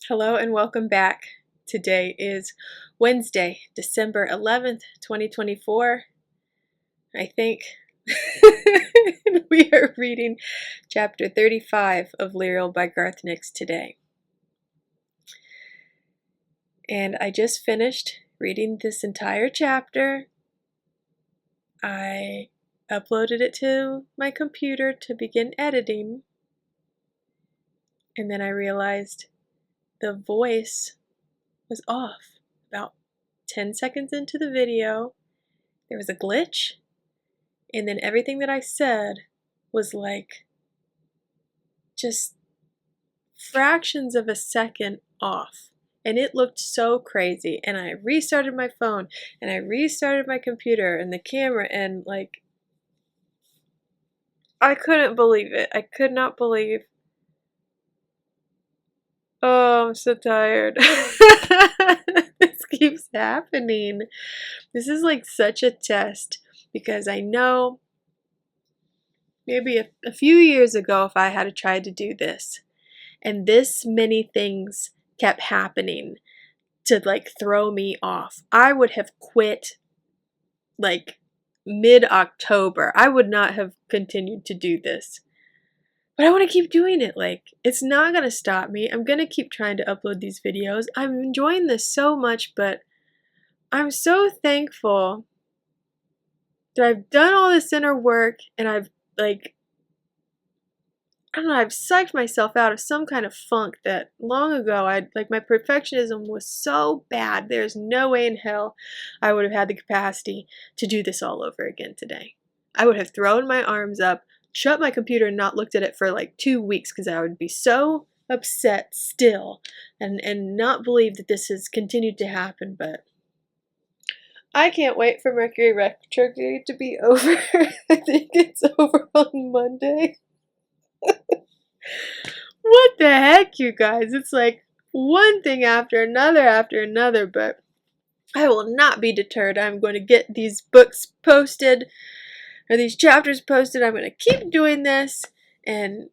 Hello and welcome back. Today is Wednesday, December 11th, 2024. I think we are reading chapter 35 of Lirael by Garth Nix today. And I just finished reading this entire chapter. I uploaded it to my computer to begin editing. And then I realized the voice was off. About 10 seconds into the video, there was a glitch, and then everything that I said was like just fractions of a second off. And it looked so crazy. And I restarted my phone, and I restarted my computer and the camera, and like, I couldn't believe it. I could not believe. Oh, I'm so tired. This keeps happening. This is like such a test because I know maybe a few years ago, if I had tried to do this and this many things kept happening to like throw me off, I would have quit like mid-October. I would not have continued to do this. But I want to keep doing it. Like, it's not going to stop me. I'm going to keep trying to upload these videos. I'm enjoying this so much, but I'm so thankful that I've done all this inner work and I've, like, I don't know, I've psyched myself out of some kind of funk that long ago, my perfectionism was so bad. There's no way in hell I would have had the capacity to do this all over again today. I would have thrown my arms up, shut my computer, and not looked at it for like 2 weeks because I would be so upset still and not believe that this has continued to happen. But I can't wait for Mercury retrograde to be over. I think it's over on Monday. What the heck, you guys? It's like one thing after another, but I will not be deterred. I'm going to get these books posted, or these chapters posted. I'm going to keep doing this, and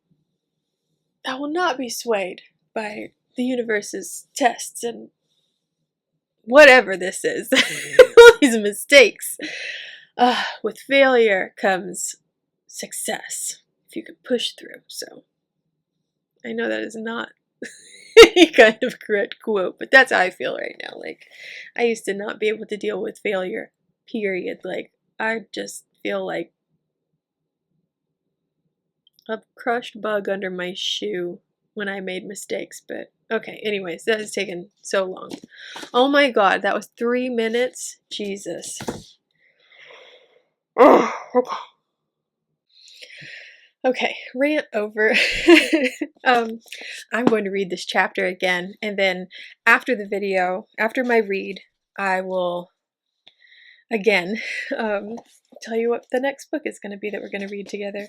I will not be swayed by the universe's tests and whatever this is. All these mistakes. With failure comes success, if you can push through. So I know that is not any kind of correct quote, but that's how I feel right now. Like, I used to not be able to deal with failure, period. Like, I just feel like a crushed bug under my shoe when I made mistakes. But okay, anyways, that has taken so long. Oh my god, that was 3 minutes. Jesus. Oh, okay. Okay, rant over. I'm going to read this chapter again, and then after the video, after my read, I will again tell you what the next book is going to be that we're going to read together.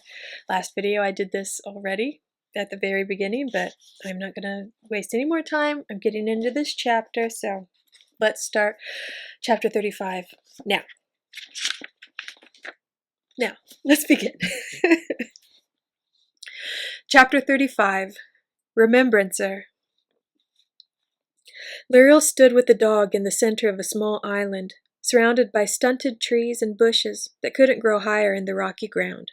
Last video I did this already at the very beginning, but I'm not going to waste any more time. I'm getting into this chapter, so let's start chapter 35 now. Now, let's begin. Chapter 35, Remembrancer. Lirael stood with the dog in the center of a small island, surrounded by stunted trees and bushes that couldn't grow higher in the rocky ground.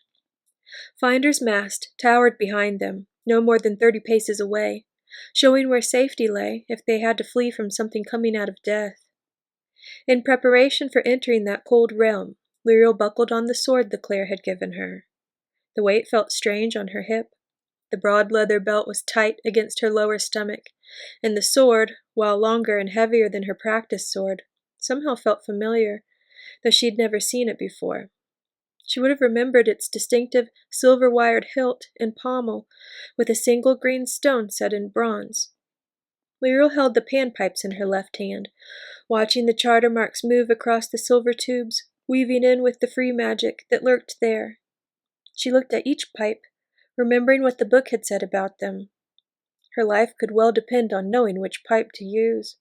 Finder's mast towered behind them, no more than 30 paces away, showing where safety lay if they had to flee from something coming out of death. In preparation for entering that cold realm, Lirael buckled on the sword the Clare had given her. The weight felt strange on her hip. The broad leather belt was tight against her lower stomach, and the sword, while longer and heavier than her practice sword, somehow felt familiar, though she'd never seen it before. She would have remembered its distinctive silver-wired hilt and pommel, with a single green stone set in bronze. Lirael held the panpipes in her left hand, watching the charter marks move across the silver tubes, weaving in with the free magic that lurked there. She looked at each pipe, remembering what the book had said about them. Her life could well depend on knowing which pipe to use.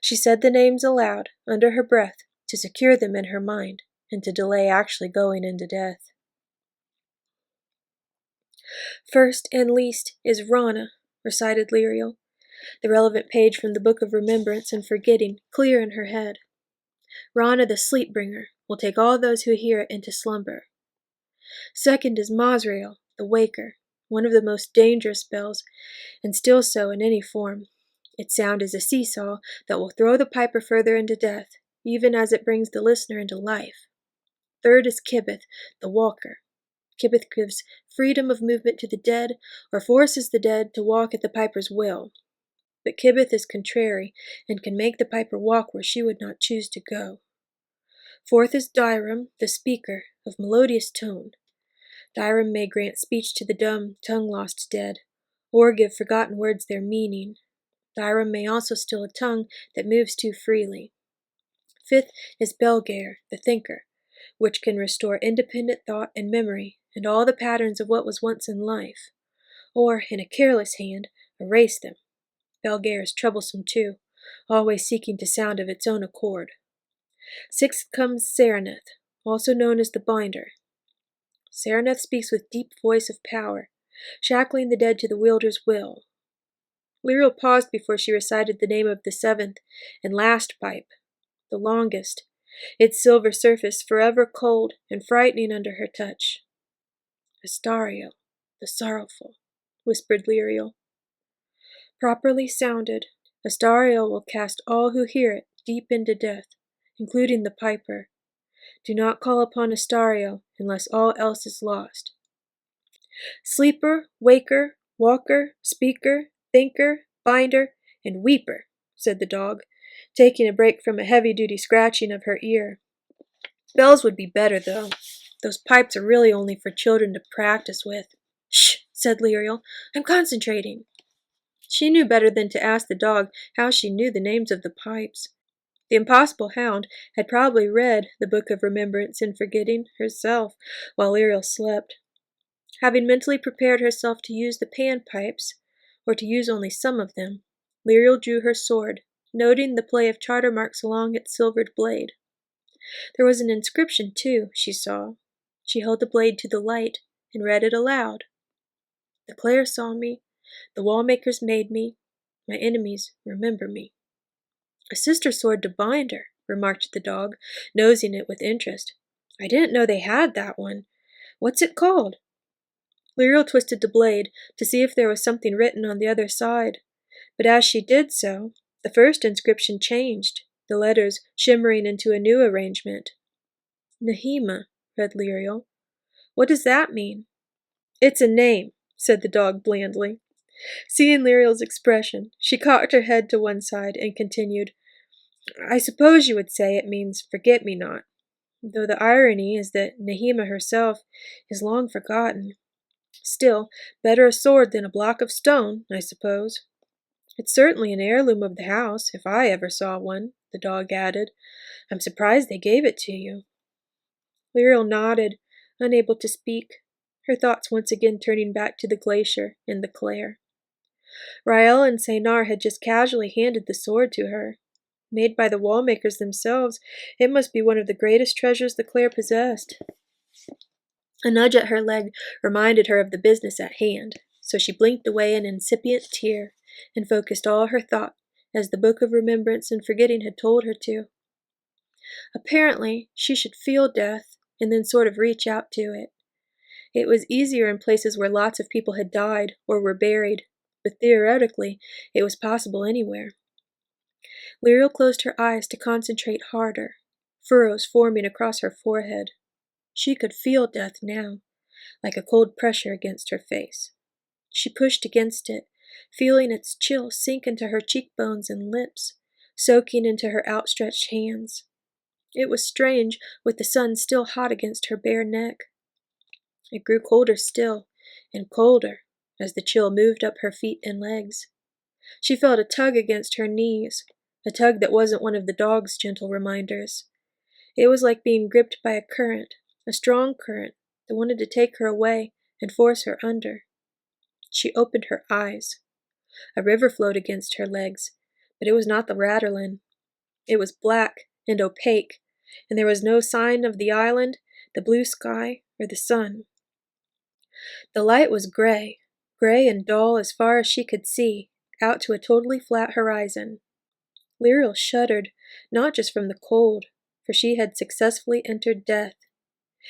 She said the names aloud, under her breath, to secure them in her mind, and to delay actually going into death. First and least is Rana, recited Lirael. the relevant page from the Book of Remembrance and Forgetting clear in her head. Rana the Sleep-bringer will take all those who hear it into slumber. Second is Masriel, the Waker, one of the most dangerous spells, and still so in any form. Its sound is a seesaw that will throw the piper further into death, even as it brings the listener into life. Third is Kibith, the Walker. Kibith gives freedom of movement to the dead, or forces the dead to walk at the piper's will. But Kibith is contrary, and can make the piper walk where she would not choose to go. Fourth is Dairam, the Speaker, of melodious tone. Dairam may grant speech to the dumb, tongue-lost dead, or give forgotten words their meaning. Dairam may also still a tongue that moves too freely. Fifth is Belgair, the Thinker, which can restore independent thought and memory, and all the patterns of what was once in life, or, in a careless hand, erase them. Belgair is troublesome too, always seeking to sound of its own accord. Sixth comes Sereneth, also known as the Binder. Sereneth speaks with deep voice of power, shackling the dead to the wielder's will. Lirael paused before she recited the name of the seventh and last pipe, the longest, its silver surface forever cold and frightening under her touch. Astariel, the Sorrowful, whispered Lirael. Properly sounded, Astariel will cast all who hear it deep into death, including the piper. Do not call upon Astariel unless all else is lost. Sleeper, waker, walker, speaker, thinker, binder, and weeper, said the dog, taking a break from a heavy-duty scratching of her ear. Bells would be better, though. Those pipes are really only for children to practice with. Shh, said Lirael. I'm concentrating. She knew better than to ask the dog how she knew the names of the pipes. The impossible hound had probably read the Book of Remembrance and Forgetting herself while Lirael slept. Having mentally prepared herself to use the panpipes, or to use only some of them, Lirael drew her sword, noting the play of charter marks along its silvered blade. There was an inscription, too, she saw. She held the blade to the light and read it aloud. The Clare saw me, the wall-makers made me, my enemies remember me. A sister sword to Binder, remarked the dog, nosing it with interest. I didn't know they had that one. What's it called? Lirael twisted the blade to see if there was something written on the other side, but as she did so, the first inscription changed, the letters shimmering into a new arrangement. Nehema, read Lirael. What does that mean? It's a name, said the dog blandly. Seeing Lirael's expression, she cocked her head to one side and continued, I suppose you would say it means forget-me-not, though the irony is that Nehema herself is long forgotten. Still, better a sword than a block of stone, I suppose. It's certainly an heirloom of the house, if I ever saw one, the dog added. I'm surprised they gave it to you. Lirael nodded, unable to speak, her thoughts once again turning back to the glacier and the Clare. Rael and Seinar had just casually handed the sword to her. Made by the wall-makers themselves, it must be one of the greatest treasures the Clare possessed. A nudge at her leg reminded her of the business at hand, so she blinked away an incipient tear and focused all her thought, as the Book of Remembrance and Forgetting had told her to. Apparently, she should feel death and then sort of reach out to it. It was easier in places where lots of people had died or were buried, but theoretically, it was possible anywhere. Lirael closed her eyes to concentrate harder, furrows forming across her forehead. She could feel death now, like a cold pressure against her face. She pushed against it, feeling its chill sink into her cheekbones and lips, soaking into her outstretched hands. It was strange, with the sun still hot against her bare neck. It grew colder still, and colder, as the chill moved up her feet and legs. She felt a tug against her knees, a tug that wasn't one of the dog's gentle reminders. It was like being gripped by a current, a strong current that wanted to take her away and force her under. She opened her eyes. A river flowed against her legs, but it was not the Raderlin. It was black and opaque, and there was no sign of the island, the blue sky, or the sun. The light was gray and dull as far as she could see, out to a totally flat horizon. Lirael shuddered, not just from the cold, for she had successfully entered death.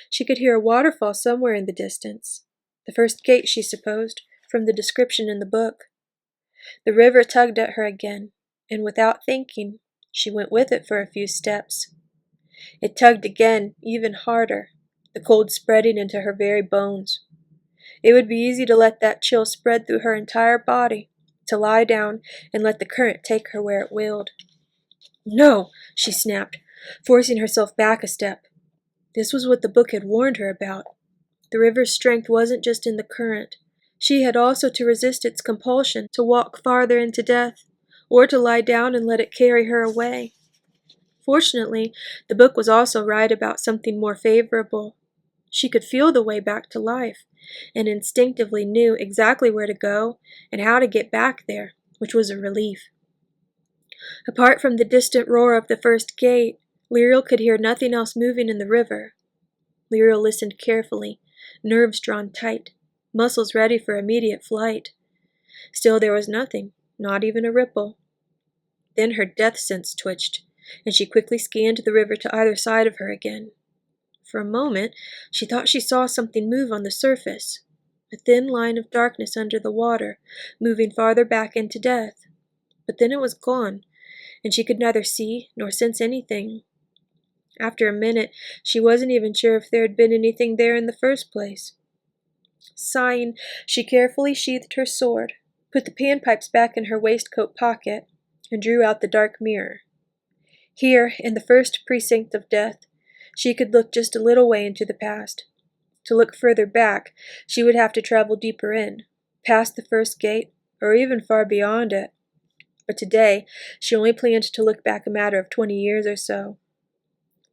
She could hear a waterfall somewhere in the distance. The first gate, she supposed, from the description in the book. The river tugged at her again, and without thinking, she went with it for a few steps. It tugged again, even harder, the cold spreading into her very bones. It would be easy to let that chill spread through her entire body, to lie down and let the current take her where it willed. No, she snapped, forcing herself back a step. This was what the book had warned her about. The river's strength wasn't just in the current. She had also to resist its compulsion to walk farther into death, or to lie down and let it carry her away. Fortunately, the book was also right about something more favorable. She could feel the way back to life, and instinctively knew exactly where to go and how to get back there, which was a relief. Apart from the distant roar of the first gate, Lirael could hear nothing else moving in the river. Lirael listened carefully, nerves drawn tight, muscles ready for immediate flight. Still there was nothing, not even a ripple. Then her death sense twitched, and she quickly scanned the river to either side of her again. For a moment, she thought she saw something move on the surface, a thin line of darkness under the water, moving farther back into death. But then it was gone, and she could neither see nor sense anything. After a minute, she wasn't even sure if there had been anything there in the first place. Sighing, she carefully sheathed her sword, put the panpipes back in her waistcoat pocket, and drew out the dark mirror. Here, in the first precinct of death, she could look just a little way into the past. To look further back, she would have to travel deeper in, past the first gate, or even far beyond it. But today, she only planned to look back a matter of 20 years or so.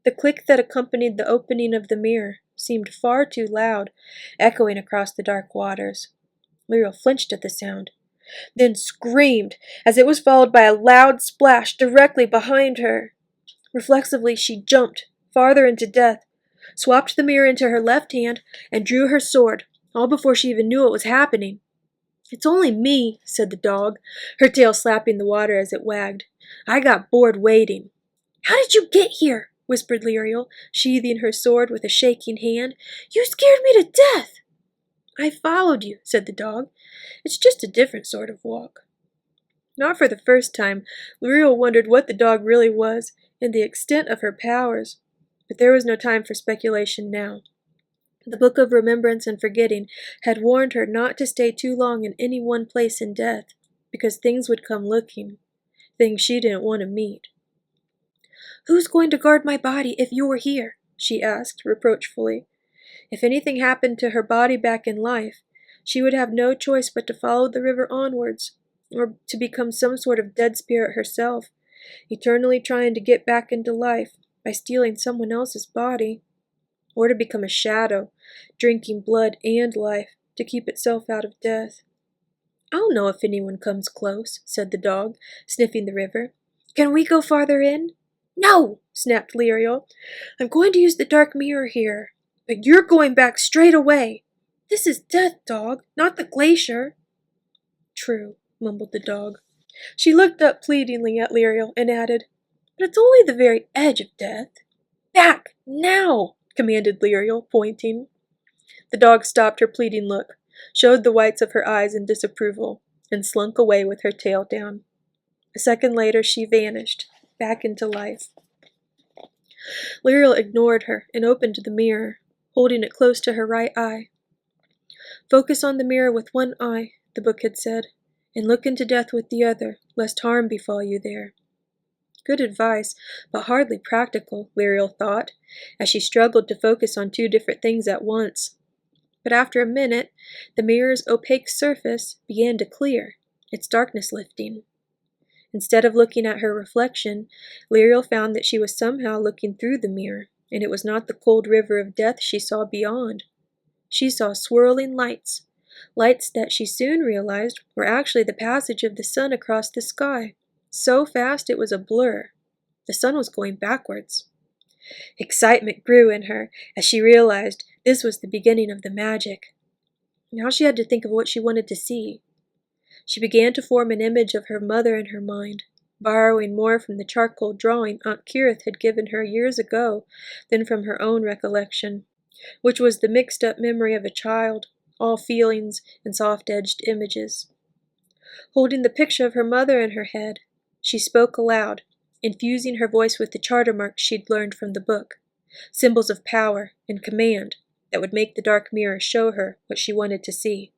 The click that accompanied the opening of the mirror seemed far too loud, echoing across the dark waters. Lirael flinched at the sound, then screamed, as it was followed by a loud splash directly behind her. Reflexively, she jumped farther into death, swapped the mirror into her left hand, and drew her sword, all before she even knew what was happening. "It's only me," said the dog, her tail slapping the water as it wagged. "I got bored waiting." "How did you get here?" whispered Lirael, sheathing her sword with a shaking hand. "You scared me to death." "I followed you," said the dog. "It's just a different sort of walk." Not for the first time, Lirael wondered what the dog really was and the extent of her powers. But there was no time for speculation now. The Book of Remembrance and Forgetting had warned her not to stay too long in any one place in death, because things would come looking, things she didn't want to meet. "Who's going to guard my body if you're here?" she asked reproachfully. If anything happened to her body back in life, she would have no choice but to follow the river onwards, or to become some sort of dead spirit herself, eternally trying to get back into life by stealing someone else's body, or to become a shadow, drinking blood and life to keep itself out of death. "I'll know if anyone comes close," said the dog, sniffing the river. "Can we go farther in?" "No!" snapped Lirael. "I'm going to use the dark mirror here, but you're going back straight away. This is death, dog, not the glacier." "True," mumbled the dog. She looked up pleadingly at Lirael and added, "But it's only the very edge of death." "Back, now!" commanded Lirael, pointing. The dog stopped her pleading look, showed the whites of her eyes in disapproval, and slunk away with her tail down. A second later she vanished, back into life. Lirael ignored her and opened the mirror, holding it close to her right eye. "Focus on the mirror with one eye," the book had said, "and look into death with the other, lest harm befall you there." Good advice, but hardly practical, Lirael thought, as she struggled to focus on two different things at once. But after a minute, the mirror's opaque surface began to clear, its darkness lifting. Instead of looking at her reflection, Lirael found that she was somehow looking through the mirror, and it was not the cold river of death she saw beyond. She saw swirling lights, lights that she soon realized were actually the passage of the sun across the sky, so fast it was a blur. The sun was going backwards. Excitement grew in her as she realized this was the beginning of the magic. Now she had to think of what she wanted to see. She began to form an image of her mother in her mind, borrowing more from the charcoal drawing Aunt Kirith had given her years ago than from her own recollection, which was the mixed-up memory of a child, all feelings and soft-edged images. Holding the picture of her mother in her head, she spoke aloud, infusing her voice with the charter marks she'd learned from the book, symbols of power and command that would make the dark mirror show her what she wanted to see.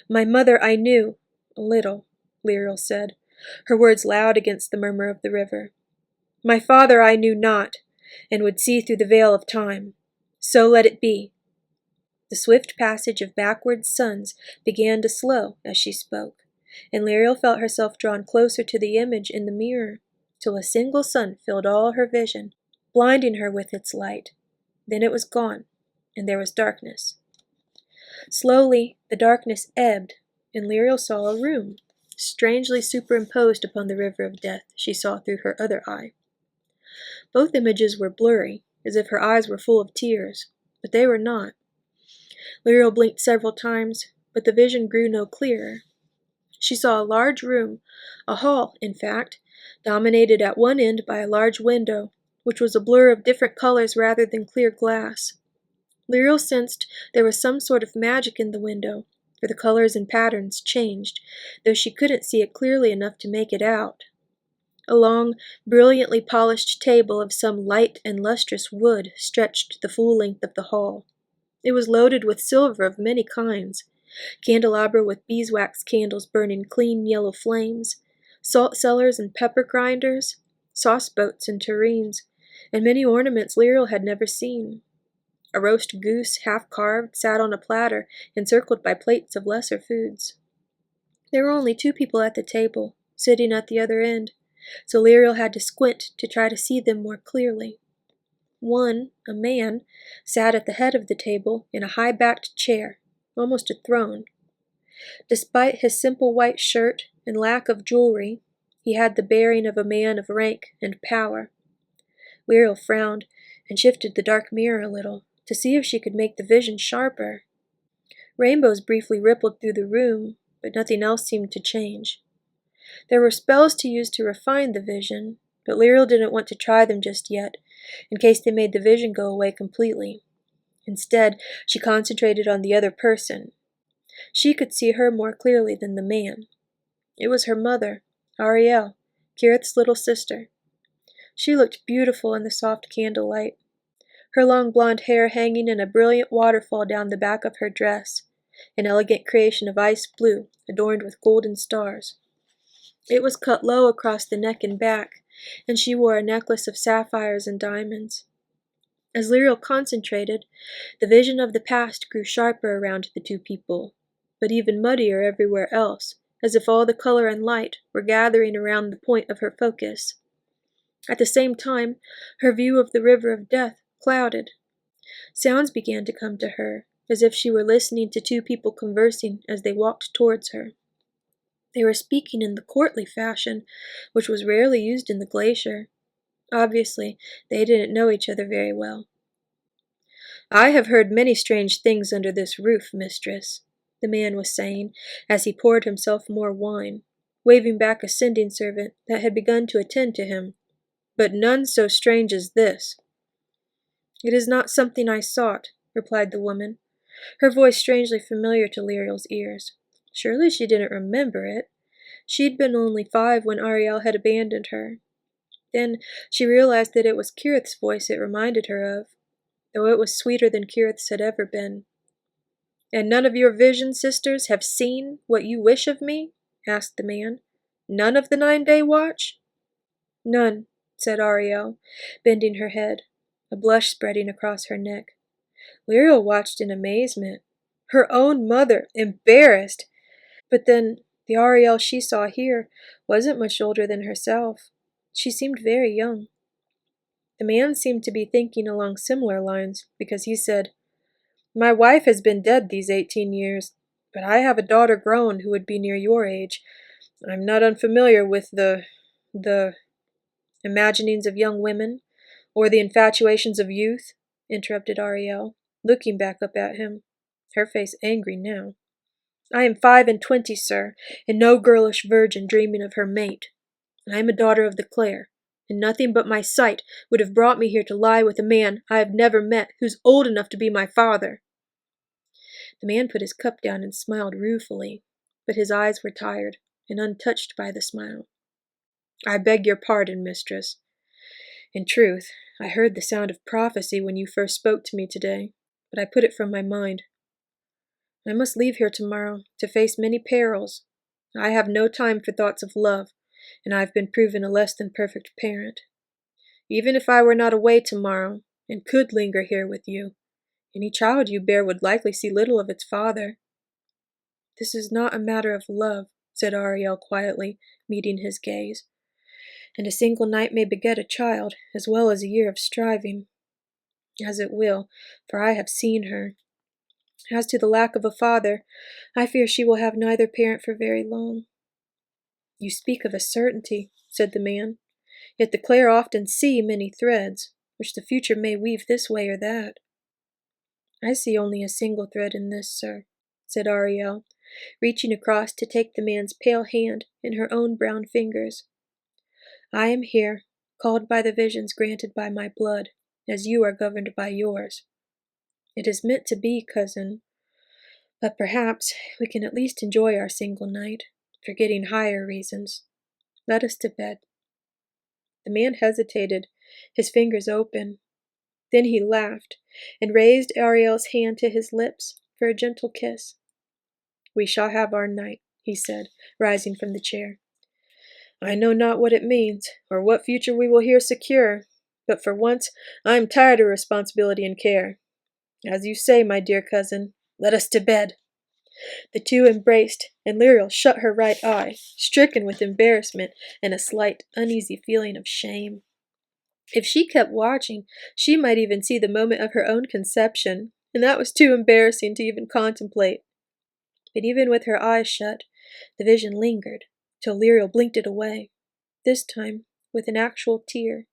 "My mother I knew, a little," Lirael said, her words loud against the murmur of the river. "My father I knew not, and would see through the veil of time. So let it be." The swift passage of backward suns began to slow as she spoke, and Lirael felt herself drawn closer to the image in the mirror, till a single sun filled all her vision, blinding her with its light. Then it was gone, and there was darkness. Slowly, the darkness ebbed, and Lirael saw a room, strangely superimposed upon the river of death she saw through her other eye. Both images were blurry, as if her eyes were full of tears, but they were not. Lirael blinked several times, but the vision grew no clearer. She saw a large room, a hall, in fact, dominated at one end by a large window, which was a blur of different colors rather than clear glass. Lirael sensed there was some sort of magic in the window, for the colors and patterns changed, though she couldn't see it clearly enough to make it out. A long, brilliantly polished table of some light and lustrous wood stretched the full length of the hall. It was loaded with silver of many kinds, candelabra with beeswax candles burning clean yellow flames, salt cellars and pepper grinders, sauce boats and tureens, and many ornaments Lirael had never seen. A roast goose, half-carved, sat on a platter, encircled by plates of lesser foods. There were only 2 people at the table, sitting at the other end, so Lirael had to squint to try to see them more clearly. One, a man, sat at the head of the table in a high-backed chair, almost a throne. Despite his simple white shirt and lack of jewelry, he had the bearing of a man of rank and power. Lirael frowned and shifted the dark mirror a little, to see if she could make the vision sharper. Rainbows briefly rippled through the room, but nothing else seemed to change. There were spells to use to refine the vision, but Lirael didn't want to try them just yet, in case they made the vision go away completely. Instead, she concentrated on the other person. She could see her more clearly than the man. It was her mother, Ariel, Kirith's little sister. She looked beautiful in the soft candlelight, her long blonde hair hanging in a brilliant waterfall down the back of her dress, an elegant creation of ice blue adorned with golden stars. It was cut low across the neck and back, and she wore a necklace of sapphires and diamonds. As Lirael concentrated, the vision of the past grew sharper around the 2 people, but even muddier everywhere else, as if all the color and light were gathering around the point of her focus. At the same time, her view of the river of death clouded. Sounds began to come to her, as if she were listening to 2 people conversing as they walked towards her. They were speaking in the courtly fashion, which was rarely used in the glacier. Obviously, they didn't know each other very well. "I have heard many strange things under this roof, mistress," the man was saying, as he poured himself more wine, waving back a sending servant that had begun to attend to him, "but none so strange as this." "It is not something I sought," replied the woman, her voice strangely familiar to Lirael's ears. Surely she didn't remember it. She'd been only 5 when Ariel had abandoned her. Then she realized that it was Kirith's voice it reminded her of, though it was sweeter than Kirith's had ever been. "And none of your vision sisters have seen what you wish of me?" asked the man. "None of the 9-day watch?" "None," said Ariel, bending her head, a blush spreading across her neck. Lirael watched in amazement. Her own mother, embarrassed! But then, the Ariel she saw here wasn't much older than herself. She seemed very young. The man seemed to be thinking along similar lines, because he said, "My wife has been dead these 18 years, but I have a daughter grown who would be near your age. I'm not unfamiliar with the imaginings of young women, or the infatuations of youth," interrupted Ariel, looking back up at him, her face angry now. I am 25, sir, and no girlish virgin dreaming of her mate. I am a daughter of the Clare, and nothing but my sight would have brought me here to lie with a man I have never met who's old enough to be my father." The man put his cup down and smiled ruefully, but his eyes were tired and untouched by the smile. "I beg your pardon, mistress. In truth, I heard the sound of prophecy when you first spoke to me today, but I put it from my mind. I must leave here tomorrow to face many perils. I have no time for thoughts of love, and I have been proven a less than perfect parent. Even if I were not away tomorrow, and could linger here with you, any child you bear would likely see little of its father." "This is not a matter of love," said Ariel quietly, meeting his gaze. "And a single night may beget a child, as well as a year of striving. As it will, for I have seen her. As to the lack of a father, I fear she will have neither parent for very long." "You speak of a certainty," said the man, "yet the Clare often see many threads, which the future may weave this way or that." "I see only a single thread in this, sir," said Ariel, reaching across to take the man's pale hand in her own brown fingers. "I am here, called by the visions granted by my blood, as you are governed by yours. It is meant to be, cousin, but perhaps we can at least enjoy our single night, forgetting higher reasons. Let us to bed." The man hesitated, his fingers open. Then he laughed, and raised Ariel's hand to his lips for a gentle kiss. "We shall have our night," he said, rising from the chair. "I know not what it means, or what future we will here secure, but for once I am tired of responsibility and care. As you say, my dear cousin, let us to bed." The two embraced, and Lirael shut her right eye, stricken with embarrassment and a slight, uneasy feeling of shame. If she kept watching, she might even see the moment of her own conception, and that was too embarrassing to even contemplate. But even with her eyes shut, the vision lingered, till Lirael blinked it away, this time with an actual tear.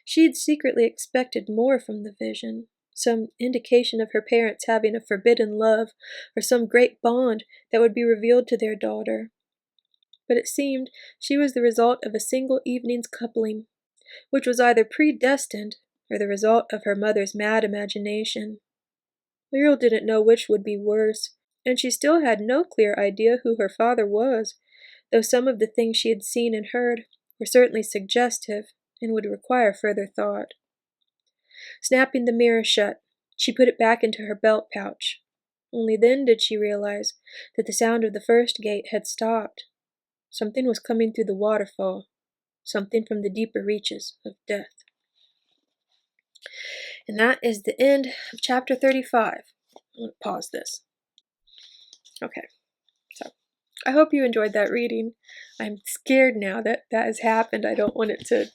She had secretly expected more from the vision, some indication of her parents having a forbidden love, or some great bond that would be revealed to their daughter. But it seemed she was the result of a single evening's coupling, which was either predestined or the result of her mother's mad imagination. Lirael didn't know which would be worse, and she still had no clear idea who her father was, though some of the things she had seen and heard were certainly suggestive and would require further thought. Snapping the mirror shut, she put it back into her belt pouch. Only then did she realize that the sound of the first gate had stopped. Something was coming through the waterfall, something from the deeper reaches of death. And that is the end of chapter 35. I'm going to pause this. Okay, so I hope you enjoyed that reading. I'm scared now that that has happened. I don't want it to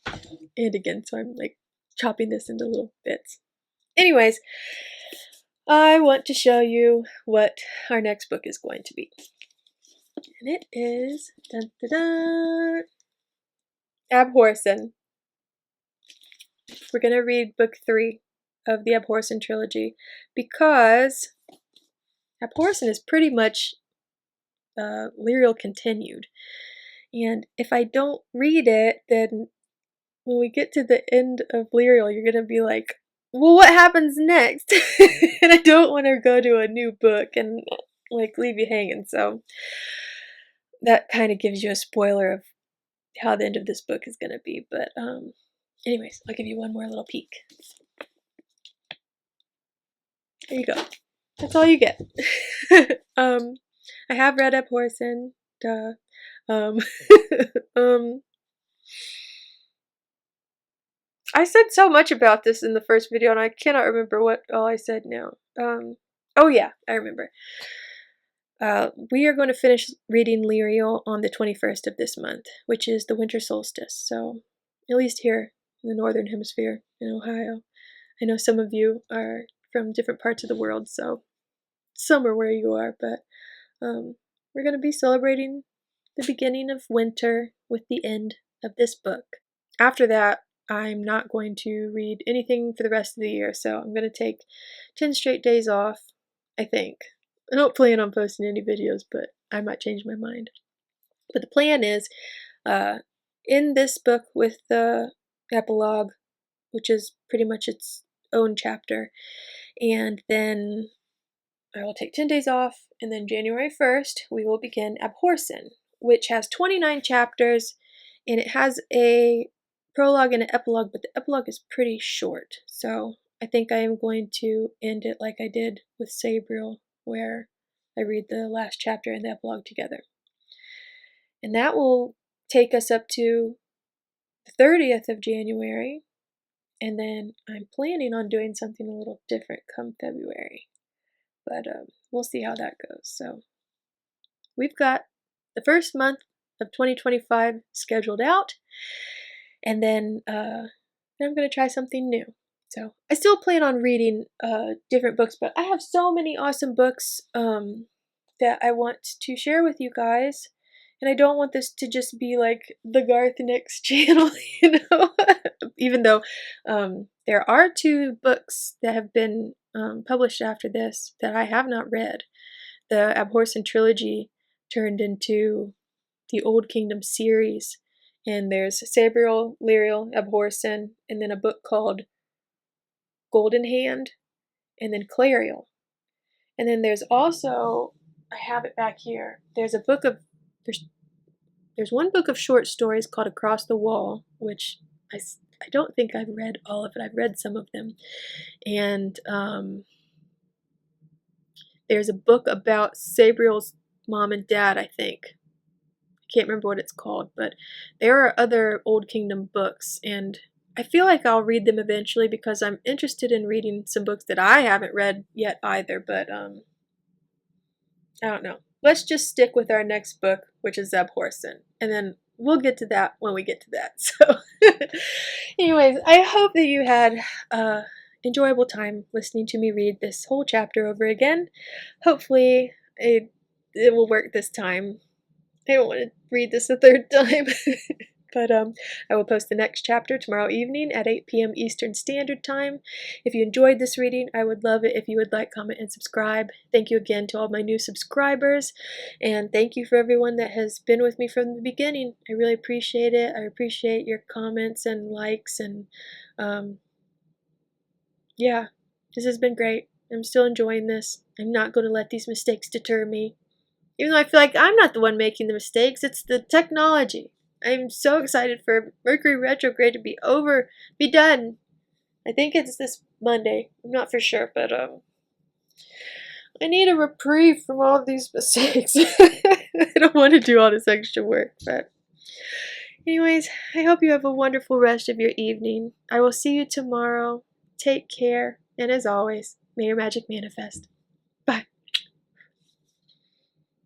end again, so I'm like chopping this into little bits. Anyways, I want to show you what our next book is going to be. And it is dun, dun, dun, Abhorsen. We're going to read book 3 of the Abhorsen trilogy because Abhorsen is pretty much Lirael continued. And if I don't read it, then when we get to the end of Lirael, you're going to be like, well, what happens next? And I don't want to go to a new book and like leave you hanging. So that kind of gives you a spoiler of how the end of this book is going to be. But anyways, I'll give you one more little peek. There you go. That's all you get. I have read Abhorsen. Duh. I said so much about this in the first video, and I cannot remember what all I said now. Oh yeah, I remember. We are going to finish reading Lirael on the 21st of this month, which is the winter solstice. So, at least here in the northern hemisphere in Ohio. I know some of you are from different parts of the world, so somewhere where you are, but we're going to be celebrating the beginning of winter with the end of this book. After that, I'm not going to read anything for the rest of the year, so I'm going to take 10 straight days off, I think. I don't plan on posting any videos, but I might change my mind. But the plan is, in this book with the epilogue, which is pretty much its own chapter, and then I will take 10 days off, and then January 1st, we will begin Abhorsen, which has 29 chapters, and it has a prologue and an epilogue, but the epilogue is pretty short, so I think I am going to end it like I did with Sabriel, where I read the last chapter and the epilogue together. And that will take us up to the 30th of January, and then I'm planning on doing something a little different come February. But we'll see how that goes. So we've got the first month of 2025 scheduled out, and then I'm going to try something new. So I still plan on reading different books, but I have so many awesome books that I want to share with you guys. And I don't want this to just be like the Garth Nix channel, you know? Even though there are 2 books that have been published after this that I have not read. The Abhorsen trilogy turned into the Old Kingdom series. And there's Sabriel, Lirael, Abhorsen, and then a book called Golden Hand, and then Clariel. And then there's also, I have it back here, there's one book of short stories called Across the Wall, which I don't think I've read all of it. I've read some of them. And there's a book about Sabriel's mom and dad, I think. I can't remember what it's called, but there are other Old Kingdom books, and I feel like I'll read them eventually because I'm interested in reading some books that I haven't read yet either, but I don't know. Let's just stick with our next book, which is Abhorsen, and then we'll get to that when we get to that. So anyways, I hope that you had enjoyable time listening to me read this whole chapter over again. Hopefully it will work this time. I don't want to read this a 3rd time. But I will post the next chapter tomorrow evening at 8 p.m. Eastern Standard Time. If you enjoyed this reading, I would love it if you would like, comment, and subscribe. Thank you again to all my new subscribers, and thank you for everyone that has been with me from the beginning. I really appreciate it. I appreciate your comments and likes, and yeah, this has been great. I'm still enjoying this. I'm not going to let these mistakes deter me. Even though I feel like I'm not the one making the mistakes, it's the technology. I'm so excited for Mercury retrograde to be done. I think it's this Monday. I'm not for sure, but I need a reprieve from all these mistakes. I don't want to do all this extra work, but anyways, I hope you have a wonderful rest of your evening. I will see you tomorrow. Take care, and as always, may your magic manifest. Bye.